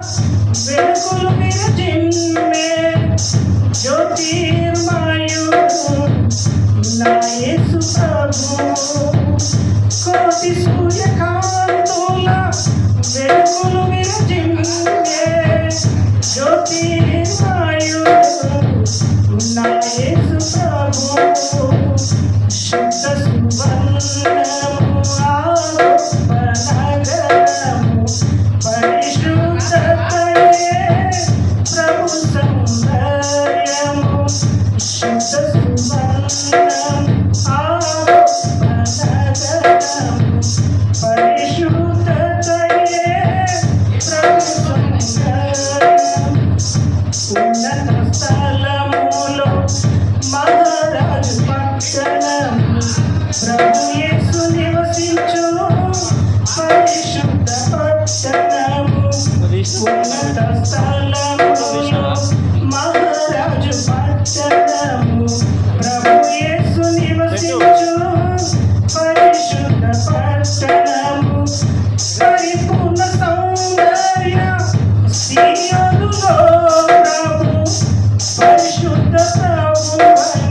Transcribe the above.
వెలుగులు విరజిమ్మే జ్యోతిర్మయు నా యేసు ప్రభు కోటి సూర్యకాంతుల వెలుగులు విరజిమ్మే జ్యోతిర్మయు నా యేసు ప్రభు శుద్ధ సువర్ణము ఆరోపణగరము పరిశుద్ధతయే ప్రభు సౌందర్యము శుద్ధ సువర్ణము ఆరోపణగరము పరిశుద్ధతయే ప్రభు సౌందర్యము ఉన్నత స్థలములో మహారాజు పట్టణము ప్రభు యేసు నివసించు పరిశుద్ధ పట్టణము ఉన్నత స్థలములో మహారాజు పట్టణము ప్రభు యేసు నివసించు పరిశుద్ధ పట్టణము పరిపూర్ణ సౌందర్య సీయోనులో